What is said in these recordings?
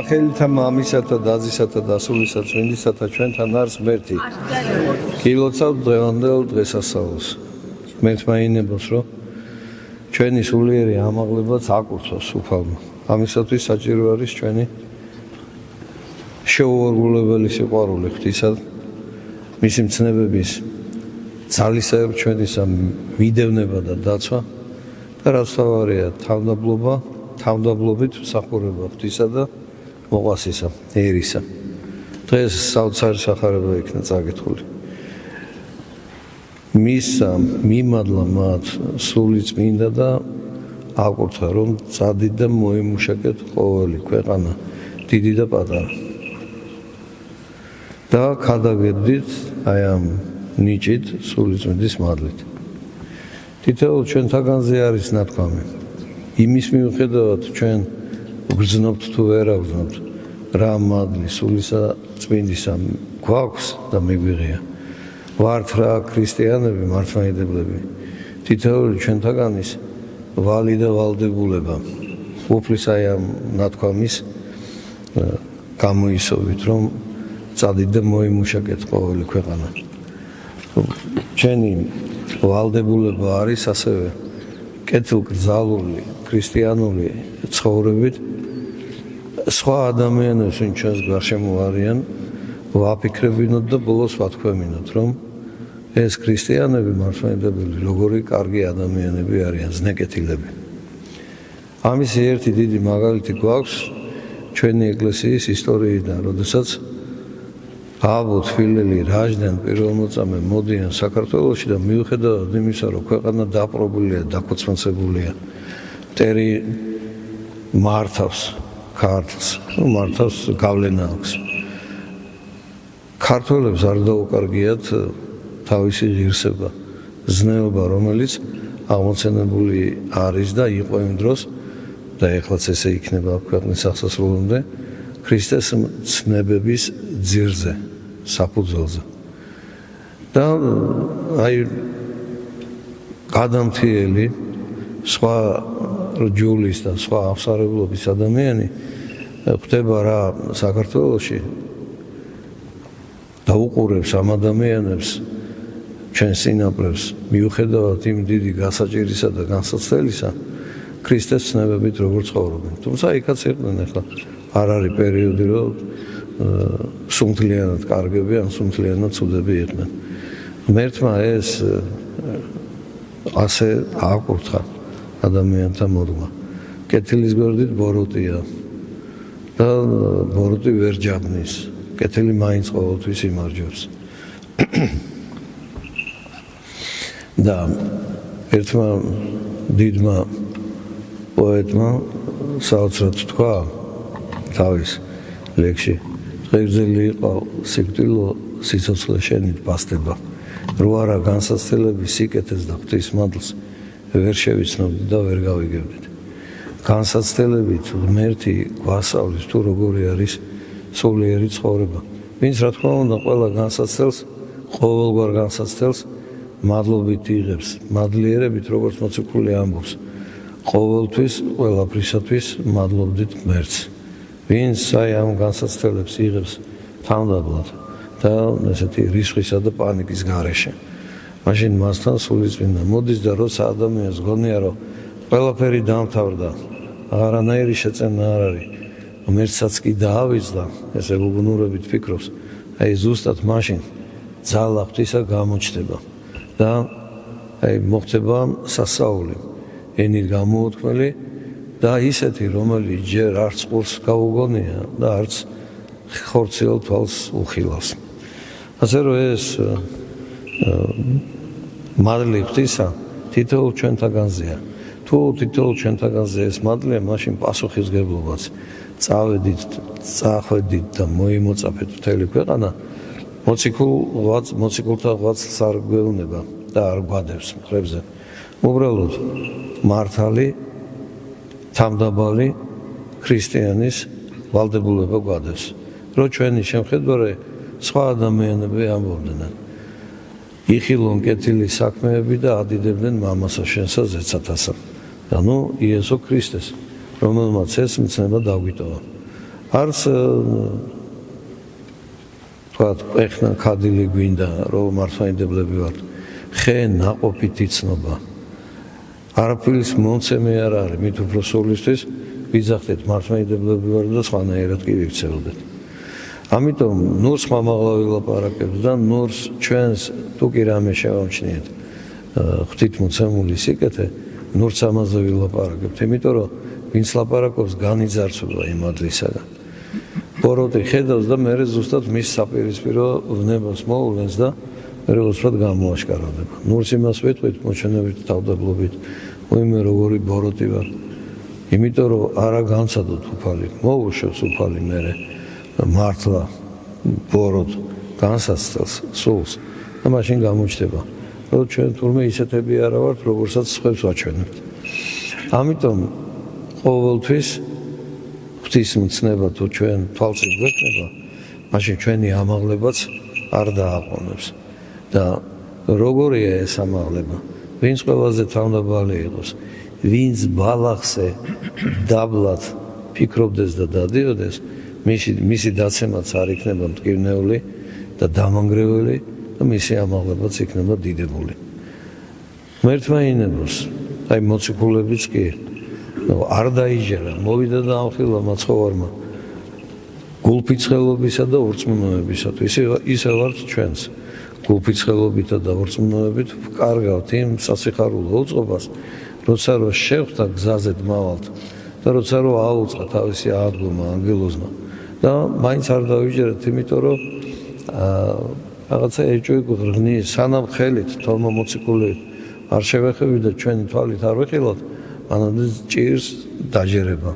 სახელითა მამისათა დაზისათა დასულისა წმინდისათა ჩვენთან არის ღმერთი. გილოცავთ დღევანდელ დღესასწაულს. ღმერთმა ინებოს, რომ ჩვენი სულიერი ამაღლებაც აკურთხოს უფალმა. ამისათვის საჭირო არის ჩვენი შეუვარგულებელი სიყვარული ღვთისა, მისი მცნებების ძალისეებ ჩვენისა მიდევნება და დაცვა და რაც თავარია თავდაბლობით მსახურება ღვთისა და მოყვასისა, ერისა. დღეს საოცარი სახარება იქნა წაკითხული. მისა მიმადლა მათ სული წმინდა და აკურთხა, რომ წადით და მოიმუშაკეთ ყოველი ქვეყანა, დიდი და პატარა. და ქადაგებდით აი ამ ნიჭით სული წმინდის მადლით. თითოეულ ჩვენთაგანზე არის ნათქვამი. იმის მიუხედავად ჩვენ ვგრძნობთ თუ ვერ ავგრძნობთ, რა მადლი სულისა წმინდისა გვაქვს და მიგვიღია. ვართ რა ქრისტიანები, მართლმადიდებლები, თითოეული ჩვენთაგანის ვალი და ვალდებულება. უფლის აი ამ ნათქვამის გამოისობით, რომ წადით და მოიმუშაკეთ ყოველი ქვეყანა. ჩვენი ვალდებულება არის ასევე კეთილგრძალული ქრისტიანული ცხოვრებით სხვა ადამიანებს, ვინც ჩვენს გარშემო არიან, ვაფიქრებინოთ და ბოლოს ვათქვამინოთ, რომ ეს ქრისტიანები მართლმადიდებლები როგორი კარგი ადამიანები არიან, ზნეკეთილები. ამისი ერთი დიდი მაგალითი გვაქვს ჩვენი ეკლესიის ისტორიიდან, როდესაც აბუ თბილელი რაჟდენ პირველმოწამე მოდიან საქართველოში და მიუხედავად იმისა, რომ ქვეყანა დაპყრობილია, დაქუცმაცებულია, მტერი მართავს ქართლს, მართავს გავლენა აქვს. ქართველებს არ დაუკარგიათ თავისი ღირსება, ზნეობა, რომელიც აღმოცენებული არის და იყო იმ დროს და ეხლაც ესე იქნება ქვეყნის აღსასრულამდე ქრისტეს ცნებების ძირზე, საფუძველზე. და აი გადამთიელი სხვა ჯულის და სხვა აღსარებლობის ადამიანი ხდება რა საქართველოში და უყურებს ამ ადამიანებს ჩვენ სინაპრებს მიუხედავად იმ დიდი გასაჭირისა და განსაცდელისა ქრისტეს ცნებებით როგორ ცხოვრობენ. თუმცა იქაც იყვნენ, ახლა არ არის პერიოდი, რომ სუნთლიანად კარგები ან სუნთლიანად ცუდები იყვნენ. ღმერთმა ეს ასე აკურთხა ადამიანთა მოდმა. კეთილის გვერდით ბოროტია და ბოროტი ვერ ჯაბნის. კეთილი მაინც ყოველთვის იმარჯვებს. და ერთმა დიდმა პოეტმა საოცრად თქვა თავის ლექსში, ღერძელი იყავ სიკვდილო სიცოცხლე შენით პასდება, რო არა განსაცდელების სიკეთეს და ღვთის მადლს ვერ შევიცნობდი და ვერ გავიგებდით. განსაცდელებით ღმერთი გვასწავლის თუ როგორი არის სულიერი ცხოვრება. ვინც რა თქმა უნდა ყველა განსაცდელს, ყოველგვარ განსაცდელს მადლობით იღებს, მადლიერებით როგორც მოციქული ამბობს. ყოველთვის, ყველაფრისათვის მადლობდით ღმერთს. ვინც აი ამ განსაცდელებს იღებს თანდაბრად და ესეთი რისხვისა და პანიკის გარეშე. მაშინ მასთან სული წმინდა მოდის და როცა ადამიანს გონია, რომ ყველაფერი დამთავრდა, არანაირი შეწევნა არ არის, ღმერთსაც კი დაავიწყდა, ესე გუგუნურებით ფიქრობს, აი ზუსტად მაშინ ძალა ღვთისა გამოჩნდება და აი მოხდება სასაული, ენით გამოუთქმელი და ისეთი, რომელიც ჯერ არც ყურს გაუგონია და არც ხორციელ თვალს უხილავს. ასე რომ ეს მადლი ღვთისა თითოეულ ჩვენთაგანზეა. თუ თითოეულ ჩვენთაგანზე ეს მადლია, მაშინ პასუხისგებლობაც წავედით, წახვედით და მოიმოწაფეთ მთელი ქვეყანა, მოციქულთა ღვაწლს არ გვეუბნება და არ გვადებს მხრებზე. უბრალოდ მართალი, თამდაბალი ქრისტიანის ვალდებულება გვადებს. რომ ჩვენი შემხედვარე სხვა ადამიანები ამბობდნენ. იხილონ კეთილი საქმეები და ადიდებდნენ მამასა შენსა ზეცათასა. და ნუ იესო ქრისტეს, რომელმაც ეს მცნება დაგვიტოვა. არც თქვათ ეხნა ქადილი გვინდა რომ მართლმადიდებლები ვართ ხე ნაყოფით იცნობა არაფრის მონცემე არ არის მით უფრო სულისთვის ვიძახდეთ მართლმადიდებლები ვართ და სხვანაირად კი ვიქცეოდეთ ამიტომ ნურს ხმამაღლა ვილაპარაკებთ და ნურს ჩვენს თუ კი რამე შევამჩნიეთ ღვთითმოცემული სიკეთე ნურს ამაზე ვილაპარაკებთ იმიტომ რომ ვინც ლაპარაკობს განიძარცვა იმ ადლისაგან ბოროტი ხედავს და მერე ზუსტად მის საპირისპირო ვნებას მოულენს და მერე უცბად გამოაშკარავდება ნურს იმას ვეთქვით მოჩვენებით თავდაბლობით მოიმე როგორი ბოროტი ვარ იმიტომ რომ არა განცადოთ უფალი მოუშვებს უფალი მერე მართლა ბოროტ განსაცდელს სულს და მაშინ გამოჩნდება რომ ჩვენ თურმე ისეთები არა ვართ როგორცაც სხვებს ვაჩვენებთ ამიტომ ყოველთვის ღვთისმცნება თუ ჩვენ თვალწინ გვექნება მაშინ ჩვენი ამაღლებაც არ დააყოვნებს და როგორია ეს ამაღლება ვინც ყველაზე თავმდაბალი იყოს ვინც ბალახზე დაბლად ფიქრობდეს და დადიოდეს მისი დაცემაც არ იქნება მტკივნეული და დამანგრეველი და მისი ამაღლებაც იქნება დიდებული ღმერთმა ინებოს აი მოციქულებიც კი არ დაიჯერა მოვიდა და ამხილა მაცხოვარმა გულფიცხელობისა და ურწმუნოებისათვის ისე ვართ ჩვენს გულფიცხელობითა და ურწმუნოებით ვკარგავთ იმ სასიხარულო უწყობას როცა რომ შევხვდა გზაზე დმავალთ და როცა რომ აუწყა თავისი აღდგომა ანგელოზმა და მაინც არ დავიჯერეთ იმიტომ რომ რაღაცა ეჭვი გვღრნის სანამ ხელით თომა მოციქულებით არ შევეხები და ჩვენი თვალით არ ვეხილოთ მანამდე ჭირს დაჯერება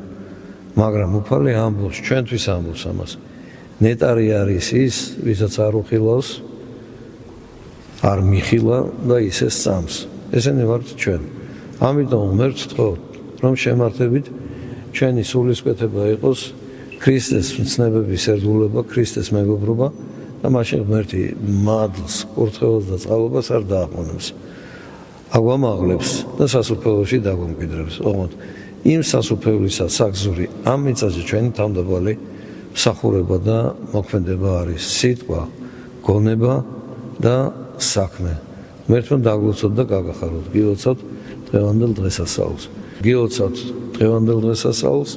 მაგრამ უფალი ამბობს ჩვენთვის ამბობს ამას ნეტარი არის ის ვისაც არ უხილავს არ მიხილა და ისე სწამს ესენი ვართ ჩვენ ამიტომ ღმერთს ვთხოვთ რომ შემართებით ჩვენი სულისკვეთება იყოს ქრისტეს მცნებების ერთგულება ქრისტეს მეგობრობა და მაშინ ღმერთი მადლს კურთხევლს და წყალობას არ დააყოვნებს აგვამაღლებს და სასუფეველში დაგვამკვიდრებს ოღონდ იმ სასუფევლისა საგზური ამ მიწაზე ჩვენი თავმდაბალი მსახურება და მოქმედება არის სიტყვა გონება და საქმე ღმერთმა დაგლოცოთ და გაგახაროთ გილოცავთ დღევანდელ დღესასწაულს გილოცავთ დღევანდელ დღესასწაულს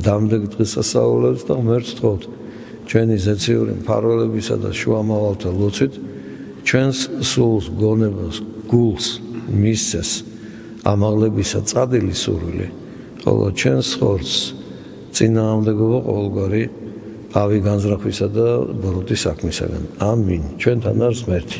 დამდეგ დღესასწაულებს და ღმერთს ვთხოვთ ჩვენი ზეციური მფარველებისა და შუამავალთა ლოცვით ჩვენს სულს გონებას გულს მისცეს ამაღლებისა წადილი სურვილი ხოლო ჩვენს ხორცს წინააღმდეგობა ყოველგვარი ავი განზრახვისა და ბოროტის საქმისაგან ამინ ჩვენთან არის ღმერთი